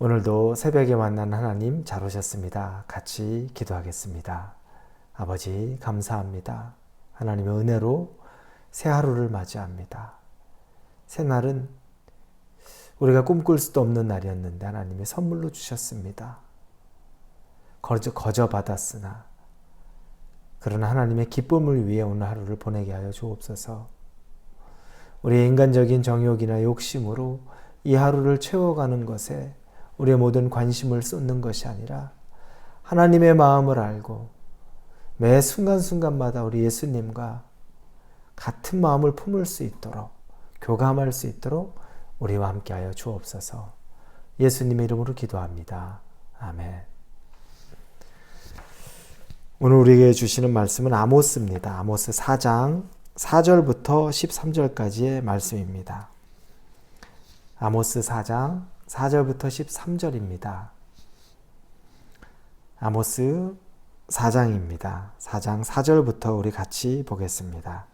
오늘도 새벽에 만난 하나님 잘 오셨습니다. 같이 기도하겠습니다. 아버지 감사합니다. 하나님의 은혜로 새 하루를 맞이합니다. 새날은 우리가 꿈꿀 수도 없는 날이었는데 하나님이 선물로 주셨습니다. 거저 받았으나 그러나 하나님의 기쁨을 위해 오늘 하루를 보내게 하여 주옵소서. 우리의 인간적인 정욕이나 욕심으로 이 하루를 채워가는 것에 우리의 모든 관심을 쏟는 것이 아니라 하나님의 마음을 알고 매 순간순간마다 우리 예수님과 같은 마음을 품을 수 있도록 교감할 수 있도록 우리와 함께하여 주옵소서. 예수님의 이름으로 기도합니다. 아멘. 오늘 우리에게 주시는 말씀은 아모스입니다. 아모스 4장 4절부터 13절까지의 말씀입니다. 아모스 4장 4절부터 13절입니다. 아모스 4장입니다. 4장 4절부터 우리 같이 보겠습니다.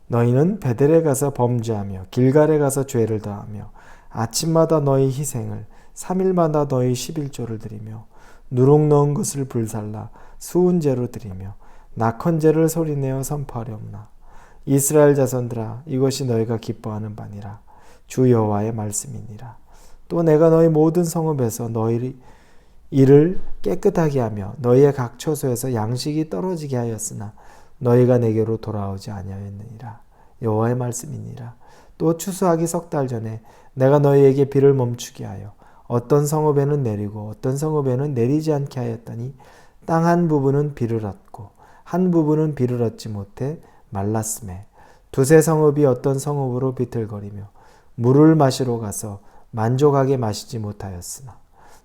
너희는 베델에 가서 범죄하며 길갈에 가서 죄를 더하며 아침마다 너희 희생을 3일마다 너희 11조를 드리며 누룩 넣은 것을 불살라 수은제로 드리며 낙헌제를 소리내어 선포하려무나 이스라엘 자손들아 이것이 너희가 기뻐하는 바니라 주 여호와의 말씀이니라. 또 내가 너희 모든 성읍에서 너희 이를 깨끗하게 하며 너희의 각 처소에서 양식이 떨어지게 하였으나 너희가 내게로 돌아오지 아니하였느니라. 여호와의 말씀이니라. 또 추수하기 석 달 전에 내가 너희에게 비를 멈추게 하여 어떤 성읍에는 내리고 어떤 성읍에는 내리지 않게 하였더니 땅 한 부분은 비를 얻고 한 부분은 비를 얻지 못해 말랐음에 두세 성읍이 어떤 성읍으로 비틀거리며 물을 마시러 가서 만족하게 마시지 못하였으나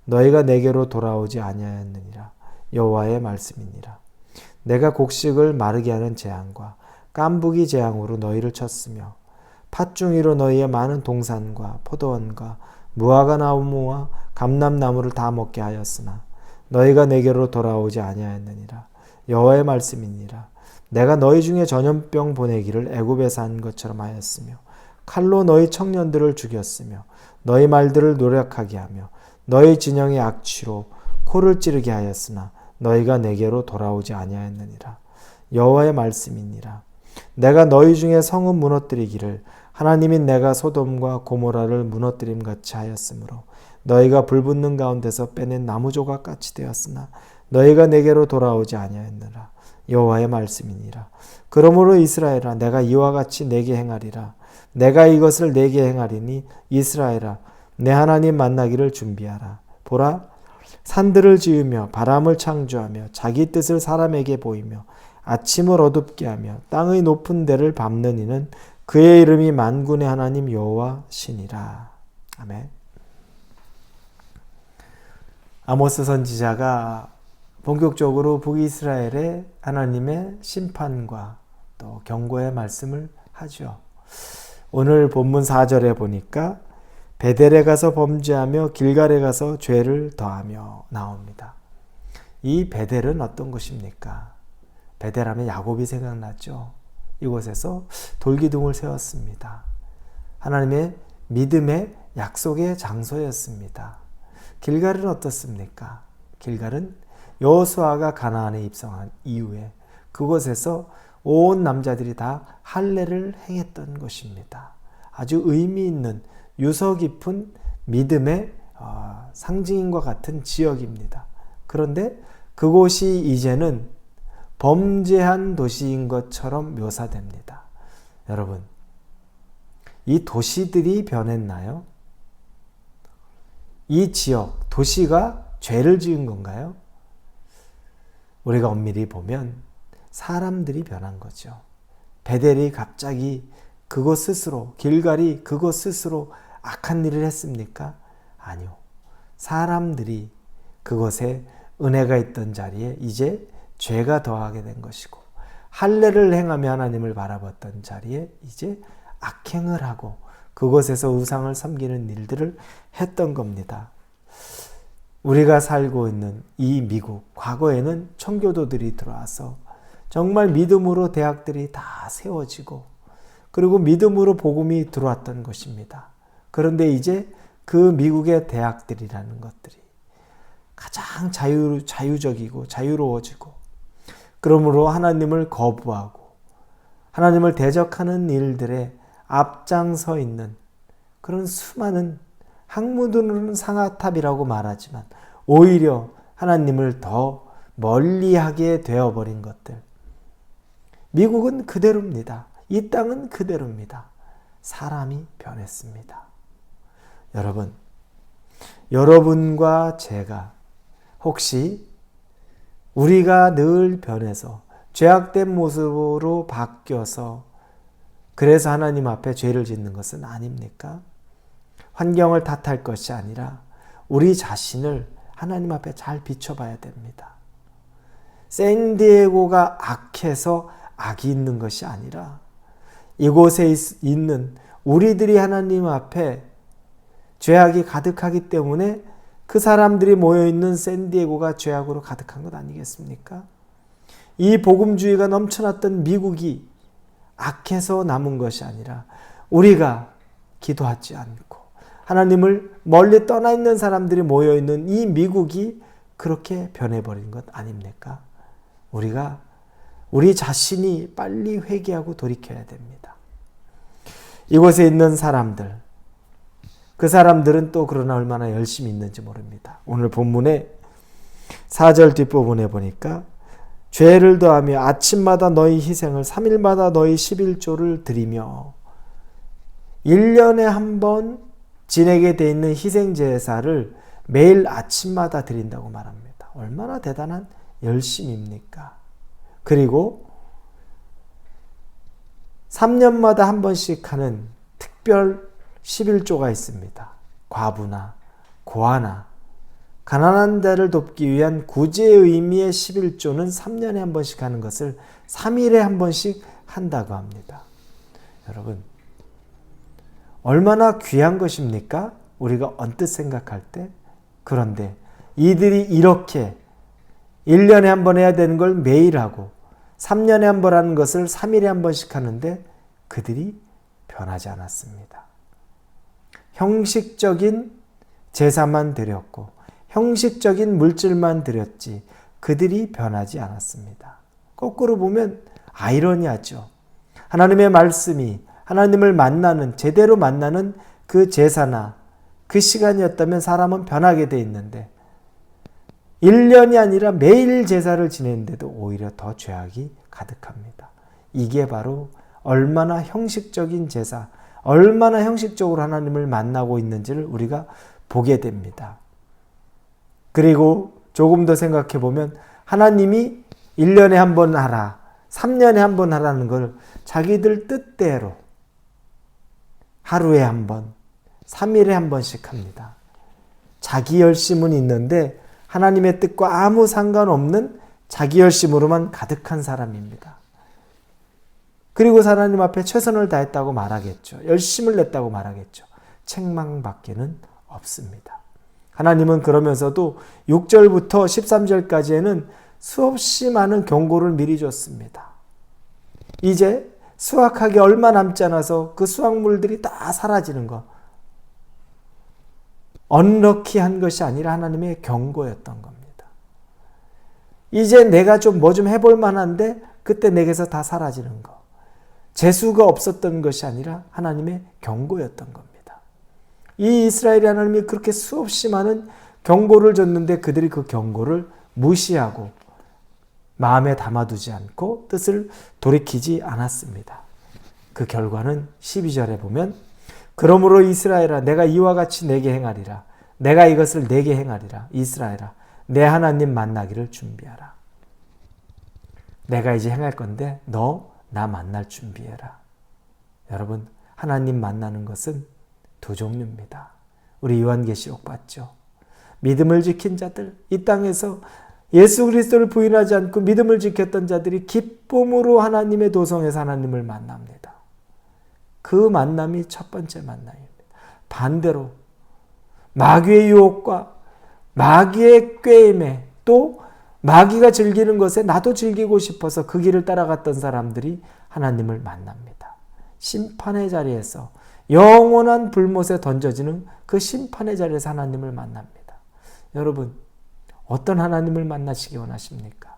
너희가 내게로 돌아오지 아니하였느니라. 여호와의 말씀이니라. 내가 곡식을 마르게 하는 재앙과 깐부기 재앙으로 너희를 쳤으며 팥중이로 너희의 많은 동산과 포도원과 무화과 나무와 감람나무를 다 먹게 하였으나 너희가 내게로 돌아오지 아니하였느니라. 여호와의 말씀이니라. 내가 너희 중에 전염병 보내기를 애굽에서 한 것처럼 하였으며 칼로 너희 청년들을 죽였으며 너희 말들을 노력하게 하며 너희 진영의 악취로 코를 찌르게 하였으나 너희가 내게로 돌아오지 아니하였느니라. 여호와의 말씀이니라. 내가 너희 중에 성읍 무너뜨리기를 하나님인 내가 소돔과 고모라를 무너뜨림 같이 하였으므로 너희가 불붙는 가운데서 빼낸 나무 조각같이 되었으나 너희가 내게로 돌아오지 아니하였느라. 여호와의 말씀이니라. 그러므로 이스라엘아 내가 이와 같이 내게 행하리라. 내가 이것을 내게 행하리니 이스라엘아 내 하나님 만나기를 준비하라. 보라 산들을 지으며 바람을 창조하며 자기 뜻을 사람에게 보이며 아침을 어둡게 하며 땅의 높은 데를 밟는 이는 그의 이름이 만군의 하나님 여호와시니라. 아멘. 아모스 선지자가 본격적으로 북이스라엘의 하나님의 심판과 또 경고의 말씀을 하죠. 오늘 본문 4절에 보니까 베델에 가서 범죄하며 길갈에 가서 죄를 더하며 나옵니다. 이 베델은 어떤 곳입니까? 베델하면 야곱이 생각났죠. 이곳에서 돌기둥을 세웠습니다. 하나님의 믿음의 약속의 장소였습니다. 길갈은 어떻습니까? 길갈은 여호수아가 가나안에 입성한 이후에 그곳에서 온 남자들이 다 할례를 행했던 곳입니다. 아주 의미 있는 유서 깊은 믿음의 상징인과 같은 지역입니다. 그런데 그곳이 이제는 범죄한 도시인 것처럼 묘사됩니다. 여러분, 이 도시들이 변했나요? 이 지역, 도시가 죄를 지은 건가요? 우리가 엄밀히 보면 사람들이 변한 거죠. 베델이 갑자기 그것 스스로, 길갈이 그것 스스로 악한 일을 했습니까? 아니요. 사람들이 그곳에 은혜가 있던 자리에 이제 죄가 더하게 된 것이고 할례를 행하며 하나님을 바라봤던 자리에 이제 악행을 하고 그곳에서 우상을 섬기는 일들을 했던 겁니다. 우리가 살고 있는 이 미국, 과거에는 청교도들이 들어와서 정말 믿음으로 대학들이 다 세워지고 그리고 믿음으로 복음이 들어왔던 것입니다. 그런데 이제 그 미국의 대학들이라는 것들이 가장 자유적이고 자유로워지고, 그러므로 하나님을 거부하고 하나님을 대적하는 일들에 앞장서 있는 그런 수많은, 학문으로는 상아탑이라고 말하지만 오히려 하나님을 더 멀리하게 되어버린 것들. 미국은 그대로입니다. 이 땅은 그대로입니다. 사람이 변했습니다. 여러분과 제가 혹시 우리가 늘 변해서 죄악된 모습으로 바뀌어서 그래서 하나님 앞에 죄를 짓는 것은 아닙니까? 환경을 탓할 것이 아니라 우리 자신을 하나님 앞에 잘 비춰봐야 됩니다. 샌디에고가 악해서 악이 있는 것이 아니라 이곳에 있는 우리들이 하나님 앞에 죄악이 가득하기 때문에 그 사람들이 모여있는 샌디에고가 죄악으로 가득한 것 아니겠습니까? 이 복음주의가 넘쳐났던 미국이 악해서 남은 것이 아니라 우리가 기도하지 않고 하나님을 멀리 떠나 있는 사람들이 모여있는 이 미국이 그렇게 변해버린 것 아닙니까? 우리 자신이 빨리 회개하고 돌이켜야 됩니다. 이곳에 있는 사람들, 그 사람들은 또 그러나 얼마나 열심히 있는지 모릅니다. 오늘 본문의 4절 뒷부분에 보니까 죄를 더하며 아침마다 너희 희생을 3일마다 너희 11조를 드리며 1년에 한 번 지내게 돼 있는 희생제사를 매일 아침마다 드린다고 말합니다. 얼마나 대단한 열심입니까? 그리고 3년마다 한 번씩 하는 특별 11조가 있습니다. 과부나 고아나 가난한 자를 돕기 위한 구제의 의미의 11조는 3년에 한 번씩 하는 것을 3일에 한 번씩 한다고 합니다. 여러분, 얼마나 귀한 것입니까? 우리가 언뜻 생각할 때. 그런데 이들이 이렇게 1년에 한 번 해야 되는 걸 매일 하고 3년에 한 번 하는 것을 3일에 한 번씩 하는데 그들이 변하지 않았습니다. 형식적인 제사만 드렸고 형식적인 물질만 드렸지 그들이 변하지 않았습니다. 거꾸로 보면 아이러니하죠. 하나님의 말씀이 하나님을 만나는, 제대로 만나는 그 제사나 그 시간이었다면 사람은 변하게 돼 있는데 1년이 아니라 매일 제사를 지내는데도 오히려 더 죄악이 가득합니다. 이게 바로 얼마나 형식적인 제사, 얼마나 형식적으로 하나님을 만나고 있는지를 우리가 보게 됩니다. 그리고 조금 더 생각해 보면 하나님이 1년에 한 번 하라, 3년에 한 번 하라는 걸 자기들 뜻대로 하루에 한 번, 3일에 한 번씩 합니다. 자기 열심은 있는데 하나님의 뜻과 아무 상관없는 자기 열심으로만 가득한 사람입니다. 그리고 하나님 앞에 최선을 다했다고 말하겠죠. 열심을 냈다고 말하겠죠. 책망밖에는 없습니다. 하나님은 그러면서도 6절부터 13절까지에는 수없이 많은 경고를 미리 줬습니다. 이제 수확하기 얼마 남지 않아서 그 수확물들이 다 사라지는 것. 언럭키한 것이 아니라 하나님의 경고였던 겁니다. 이제 내가 좀 뭐 좀 해볼 만한데 그때 내게서 다 사라지는 것. 재수가 없었던 것이 아니라 하나님의 경고였던 겁니다. 이 이스라엘의 하나님이 그렇게 수없이 많은 경고를 줬는데 그들이 그 경고를 무시하고 마음에 담아두지 않고 뜻을 돌이키지 않았습니다. 그 결과는 12절에 보면 그러므로 이스라엘아 내가 이와 같이 내게 행하리라. 내가 이것을 내게 행하리라. 이스라엘아 내 하나님 만나기를 준비하라. 내가 이제 행할 건데 너 나 만날 준비해라. 여러분, 하나님 만나는 것은 두 종류입니다. 우리 요한계시록 봤죠. 믿음을 지킨 자들, 이 땅에서 예수 그리스도를 부인하지 않고 믿음을 지켰던 자들이 기쁨으로 하나님의 도성에서 하나님을 만납니다. 그 만남이 첫 번째 만남입니다. 반대로 마귀의 유혹과 마귀의 꾀임에 또 마귀가 즐기는 것에 나도 즐기고 싶어서 그 길을 따라갔던 사람들이 하나님을 만납니다. 심판의 자리에서 영원한 불못에 던져지는 그 심판의 자리에서 하나님을 만납니다. 여러분, 어떤 하나님을 만나시기 원하십니까?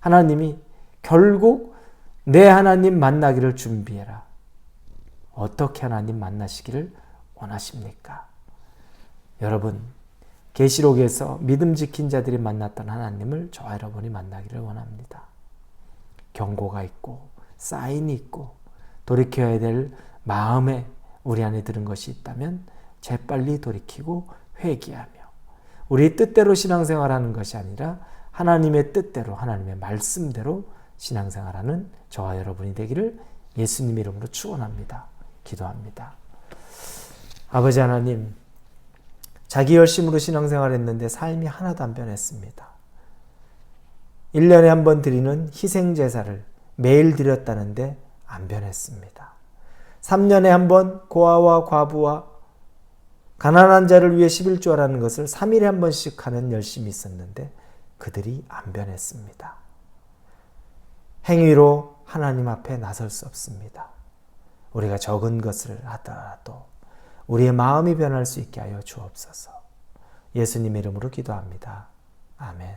하나님이 결국 내 하나님 만나기를 준비해라. 어떻게 하나님 만나시기를 원하십니까? 여러분, 계시록에서 믿음 지킨 자들이 만났던 하나님을 저와 여러분이 만나기를 원합니다. 경고가 있고 사인이 있고 돌이켜야 될 마음에 우리 안에 들은 것이 있다면 재빨리 돌이키고 회개하며 우리 뜻대로 신앙생활하는 것이 아니라 하나님의 뜻대로 하나님의 말씀대로 신앙생활하는 저와 여러분이 되기를 예수님 이름으로 축원합니다. 기도합니다. 아버지 하나님, 자기 열심으로 신앙생활했는데 삶이 하나도 안 변했습니다. 1년에 한 번 드리는 희생제사를 매일 드렸다는데 안 변했습니다. 3년에 한 번 고아와 과부와 가난한 자를 위해 11조라는 것을 3일에 한 번씩 하는 열심이 있었는데 그들이 안 변했습니다. 행위로 하나님 앞에 나설 수 없습니다. 우리가 적은 것을 하더라도 우리의 마음이 변할 수 있게 하여 주옵소서. 예수님의 이름으로 기도합니다. 아멘.